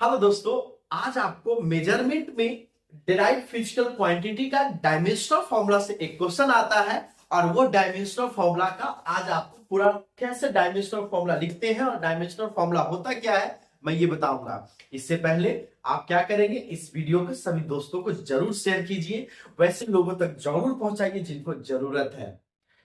Hello दोस्तों। आज आपको मेजरमेंट में डिराइव्ड फिजिकल क्वांटिटी का डायमेंशनल फॉर्मूला से एक क्वेश्चन आता है और वो डायमेंशनल फॉर्मूला का आज आपको पूरा कैसे डायमेंशनल फॉर्मूला लिखते हैं और डायमेंशनल फॉर्मूला होता क्या है मैं ये बताऊंगा। इससे पहले आप क्या करेंगे, इस वीडियो को सभी दोस्तों को जरूर शेयर कीजिए, वैसे लोगों तक जरूर पहुंचाइए जिनको जरूरत है।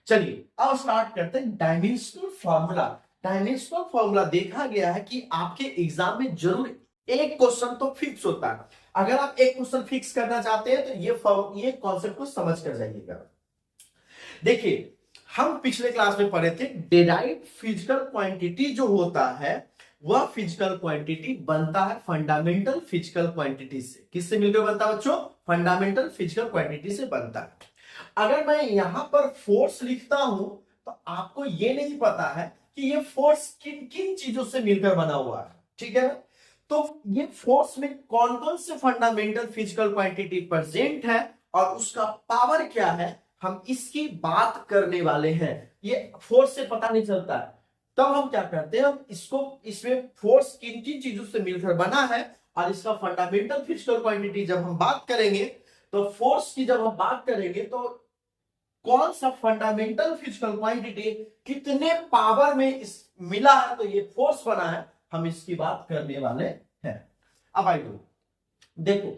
चलिए अब स्टार्ट करते हैं डायमेंशनल फॉर्मूला। डायमेंशनल फॉर्मूला देखा गया है कि आपके एग्जाम में जरूर एक क्वेश्चन तो फिक्स होता है। अगर आप एक क्वेश्चन फिक्स करना चाहते हैं तो ये कॉन्सेप्ट को समझ कर जाइएगा। देखिए, हम पिछले क्लास में पढ़े थे डिराइव्ड फिजिकल क्वांटिटी जो होता है वह फिजिकल क्वांटिटी बनता है फंडामेंटल फिजिकल क्वांटिटी से। किससे मिलकर बनता है बच्चों? फंडामेंटल फिजिकल क्वांटिटी से बनता है। अगर मैं यहां पर फोर्स लिखता हूं तो आपको यह नहीं पता है कि यह फोर्स किन किन चीजों से मिलकर बना हुआ है। ठीक है, तो ये फोर्स में कौन कौन से फंडामेंटल फिजिकल क्वांटिटी प्रेजेंट है और उसका पावर क्या है, हम इसकी बात करने वाले हैं। ये फोर्स से पता नहीं चलता है, तब हम क्या करते हैं, हम इसमें फोर्स किन किन चीजों से मिलकर बना है और इसका फंडामेंटल फिजिकल क्वांटिटी जब हम बात करेंगे, तो फोर्स की जब हम बात करेंगे तो कौन सा फंडामेंटल फिजिकल क्वांटिटी कितने पावर में इस मिला है तो ये फोर्स बना है, हम इसकी बात करने वाले हैं। अब आइए देखो,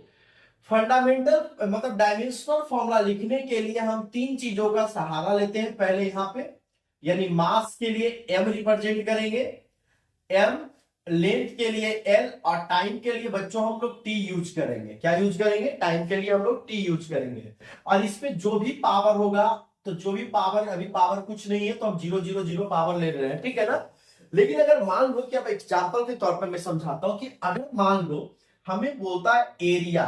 फंडामेंटल मतलब डायमेंशनल फॉर्मूला लिखने के लिए हम तीन चीजों का सहारा लेते हैं। पहले यहां पे यानी मास के लिए m रिप्रेजेंट करेंगे, m लेंथ के लिए l और टाइम के लिए बच्चों हम लोग t यूज करेंगे। क्या यूज करेंगे? टाइम के लिए हम लोग t यूज करेंगे। और इसमें जो भी पावर होगा, तो जो भी पावर, अभी पावर कुछ नहीं है तो हम 0 0 0 पावर ले रहे हैं, ठीक है ना। लेकिन अगर मान लो कि अब एग्जांपल के तौर पर मैं समझाता हूं कि अगर मान लो हमें बोलता है एरिया।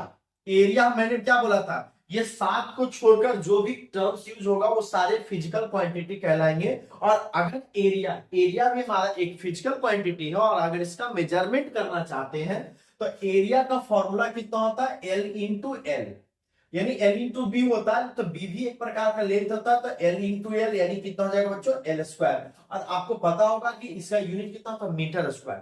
एरिया मैंने क्या बोला था, ये सात को छोड़कर जो भी टर्म्स यूज होगा वो सारे फिजिकल क्वांटिटी कहलाएंगे। और अगर एरिया एरिया भी हमारा एक फिजिकल क्वांटिटी है और अगर इसका मेजरमेंट करना चाहते हैं तो एरिया का फॉर्मूला कितना होता है? एल इंटू एल, यानी एल इंटू बी होता है। तो बी भी एक प्रकार का लेंथ होता है, तो एल इंटू एल यानी कितना हो जाएगा बच्चों? L square. और आपको पता होगा कि इसका यूनिट कितना होता है? Metre square.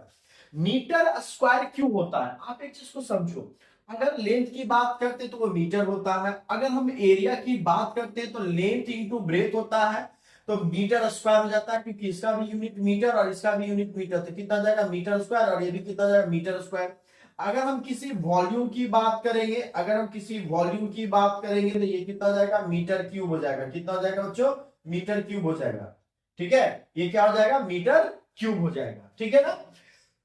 मीटर स्क्वायर क्यों होता है? आप एक चीज को समझो, अगर लेंथ की बात करते तो वो मीटर होता है, अगर हम एरिया की बात करते हैं तो लेंथ इंटू ब्रेथ होता है, तो मीटर स्क्वायर हो जाता है, क्योंकि इसका भी यूनिट मीटर और इसका भी यूनिट मीटर, तो कितना जाएगा? Metre square. और ये भी कितना जाएगा? Metre square. अगर हम किसी वॉल्यूम की बात करेंगे, अगर हम किसी वॉल्यूम की बात करेंगे तो ये कितना जाएगा? मीटर क्यूब हो जाएगा। कितना हो जाएगा बच्चों? मीटर क्यूब हो जाएगा। ठीक है, ये क्या हो जाएगा? मीटर क्यूब हो जाएगा। ठीक है ना।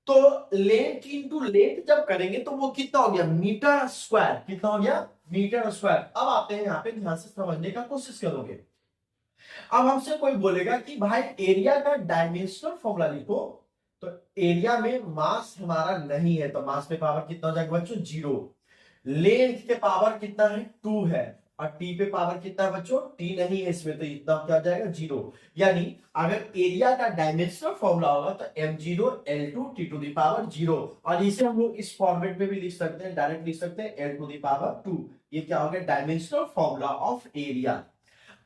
तो लेंथ इंटू लेंथ जब करेंगे तो वो कितना हो गया? Metre square. कितना हो गया? Metre square. अब आते हैं यहाँ पे, ध्यान से समझने का कोशिश करोगे। अब हमसे कोई बोलेगा कि भाई एरिया का डायमेंशनल फॉर्मूला लिखो, तो एरिया में मास हमारा नहीं है तो मास पे पावर कितना हो जाएगा बच्चों? 0। लेंथ के पावर कितना है? 2 है। और टी पे पावर कितना है बच्चों? टी नहीं है इसमें, तो इतना क्या हो जाएगा? 0। यानी अगर एरिया का डायमेंशनल फॉर्मूला होगा तो m0 L2 T to the power 0। और इसे हम लोग इस फॉर्मेट में भी लिख सकते हैं, डायरेक्ट लिख सकते हैं L टू दी पावर 2। ये क्या हो गया? Dimensional formula of area.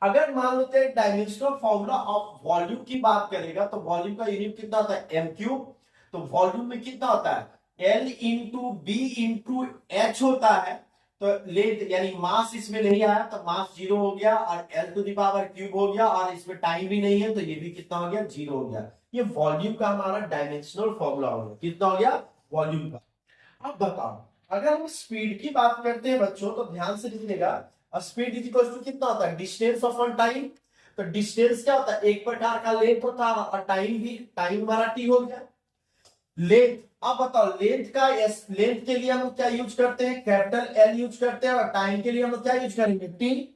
अगर मान लेते हैं डायमेंशनल फॉर्मूला ऑफ वॉल्यूम की बात करेगा तो वॉल्यूम का यूनिट कितना होता है? M cube. तो वॉल्यूम में कितना होता है? L into B into H होता है। तो लेंथ यानी मास इसमें नहीं आया तो मास 0 हो गया, और L to the power cube हो गया, और इसमें टाइम भी नहीं है तो ये भी कितना हो गया? 0 हो गया। ये वॉल्यूम का हमारा डायमेंशनल फॉर्मूला हो गया। कितना हो गया? वॉल्यूम का। अब बताओ, अगर हम स्पीड की बात करते हैं बच्चों तो ध्यान से लिखिएगा, स्पीड इज इक्वल टू कितना होता है? Distance upon time. तो डिस्टेंस क्या होता है? एक प्रकार का लेंथ होता है, और टाइम भी, टाइम हमारा टी हो गया। लेंथ, अब बताओ लेंथ का, लेंथ के लिए हम क्या यूज करते हैं? कैपिटल एल यूज करते हैं, और टाइम के लिए हम क्या यूज करेंगे? टी।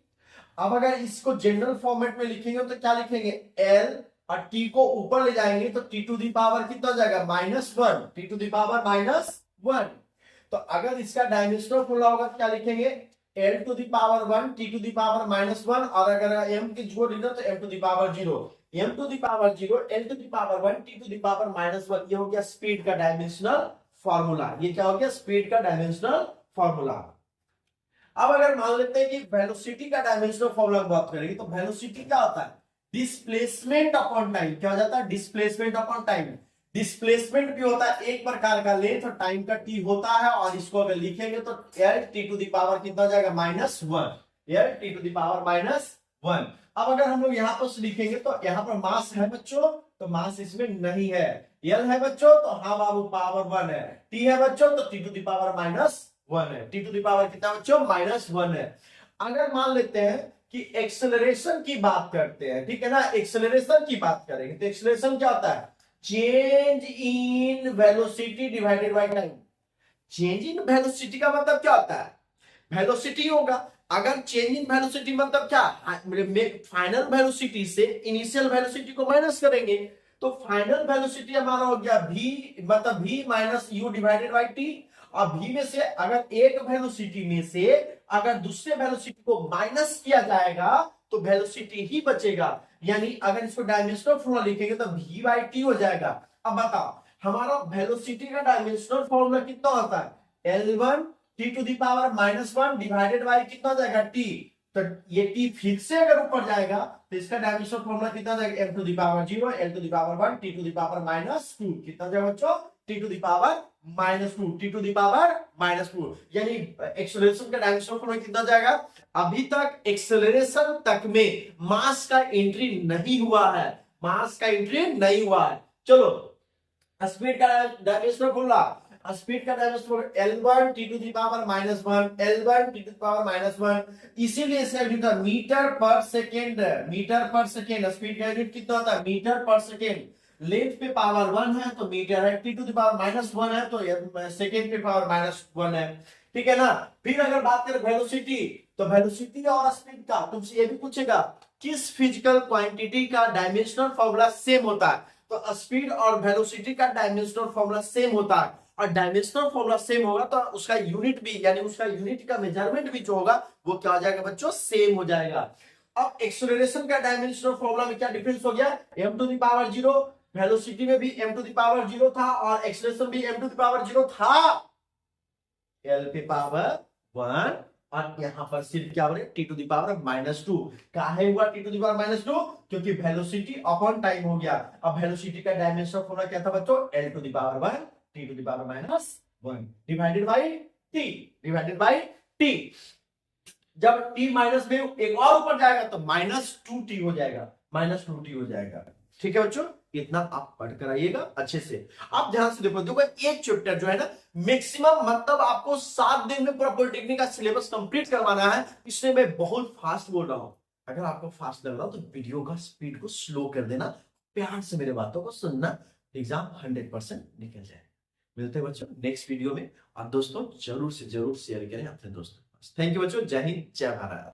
अब अगर इसको जनरल फॉर्मेट में लिखेंगे तो क्या लिखेंगे? एल, और टी को ऊपर ले जाएंगे तो टी टू दी पावर कितना हो जाएगा? -1। T to the power -1। तो अगर इसका डायमेंशनल फॉर्मूला होगा तो क्या लिखेंगे? L to the power 1 T to the power -1, और अगर एम की जोड़ लीजिए तो M to the power 0। M to the power 0 L to the power 1 T to the power -1। ये हो गया स्पीड का डायमेंशनल फॉर्मूला। ये क्या हो गया? स्पीड का डायमेंशनल फॉर्मूला। अब अगर मान लेते हैं कि वेलोसिटी का डायमेंशनल फॉर्मूला की बात करेंगे तो वेलोसिटी क्या होता है? Displacement upon time. क्या हो जाता है? Displacement upon time. डिस्प्लेसमेंट भी होता है एक प्रकार का, लेंथ और टाइम का टी होता है, और इसको अगर लिखेंगे तो L T to the power कितना हो जाएगा -1, L T to the power -1। अब अगर हम लोग यहाँ पर लिखेंगे तो यहाँ पर मास है बच्चों, तो मास इसमें नहीं है, एल है बच्चों तो हाँ बाबू पावर 1 है, टी है बच्चों तो टी टू द पावर -1 है, टी टू द पावर कितना बच्चों -1 है। अगर मान लेते हैं कि एक्सेलरेशन की बात करते हैं, ठीक है ना, एक्सेलरेशन की बात करेंगे तो एक्सेलरेशन क्या होता है, change in velocity divided by time. Change in velocity का मतलब क्या होता है, वेलोसिटी होगा, अगर चेंज इन वेलोसिटी मतलब क्या, फाइनल वेलोसिटी से इनिशियल वेलोसिटी को माइनस करेंगे, तो फाइनल वेलोसिटी हमारा हो गया v, मतलब v minus you divided by T. और v में से अगर एक वेलोसिटी में से अगर दूसरे वेलोसिटी को माइनस किया जाएगा तो वेलोसिटी ही बचेगा, यानी अगर इसको डायमेंशनल फॉर्मूला लिखेंगे तो v बाई टी हो जाएगा। अब बताओ हमारा वेलोसिटी का डायमेंशनल फॉर्मूला कितना होता है, L1 T to the power -1 divided by कितना हो जाएगा टी, तो ये टी फिर से अगर ऊपर जाएगा तो इसका डायमेंशनल फॉर्मूला कितना हो जाएगा, m to the power 0 l to the power 1 t to the power -2, कितना हो जाएगा बच्चों, t to the power -2, t to the power -2, यानी एक्सेलरेशन का डायमेंशनल फॉर्मूला कितना हो जाएगा। अभी तक एक्सेलरेशन तक में मास का एंट्री नहीं हुआ है, मास का एंट्री नहीं हुआ है। चलो स्पीड का डायमेंशनल फॉर्मूला, स्पीड का dimensional L1 t to the power -1, L1 t to the power -1, इसीलिए इसका यूनिट है मीटर पर सेकेंड, मीटर पर सेकेंड। स्पीड का यूनिट कितना होता है, मीटर पर सेकेंड। लेंथ पे पावर 1 है तो मीटर है, t टू द पावर -1 है तो सेकेंड पे पावर -1 है, ठीक है ना। फिर अगर बात करें वेलोसिटी, तो वेलोसिटी और स्पीड का तुमसे ये भी पूछेगा किस फिजिकल क्वांटिटी का डायमेंशनल फॉर्मूला सेम होता है, तो स्पीड और वेलोसिटी का डायमेंशनल फॉर्मूला सेम होता है, और डायमेंशनल फॉर्मूला सेम होगा तो उसका यूनिट भी, यानी उसका यूनिट का मेजरमेंट भी जो होगा वो क्या हो जाएगा बच्चों, सेम हो जाएगा। अब एक्सेलरेशन का डायमेंशनल फॉर्मूला में क्या डिफरेंस हो गया, m to the power 0, velocity में भी m टू द पावर 0 था और एक्सेलरेशन भी m टू द पावर 0 था, l पे पावर 1, और यहां पर सिर्फ क्या हो रहा है, t टू द पावर -2। काहे हुआ t टू द पावर -2, क्योंकि वेलोसिटी अपॉन टाइम हो गया। अब वेलोसिटी का डायमेंशनल फॉर्मूला क्या था बच्चों, l to the power 1 t to the power -1 divided by t, divided by t। जब t माइनस में एक और ऊपर जाएगा तो -2t हो जाएगा, -2t हो जाएगा, ठीक है बच्चों। इतना आप पढ़कर आइएगा अच्छे से। आप ध्यान से देखो एक चैप्टर जो है ना मैक्सिमम मतलब आपको 7 दिन में पूरा पॉलिटेक्निक का सिलेबस कंप्लीट करवाना है, इसलिए मैं बहुत फास्ट बोल रहा हूं। अगर आपको फास्ट लग रहा हो तो वीडियो का स्पीड को स्लो कर देना, प्यार से मेरे बातों को सुनना, एग्जाम 100% निकल जाए। मिलते हैं बच्चों नेक्स्ट वीडियो में, और दोस्तों जरूर से जरूर शेयर करें अपने दोस्तों के पास। थैंक यू बच्चों, जय हिंद जय भारत।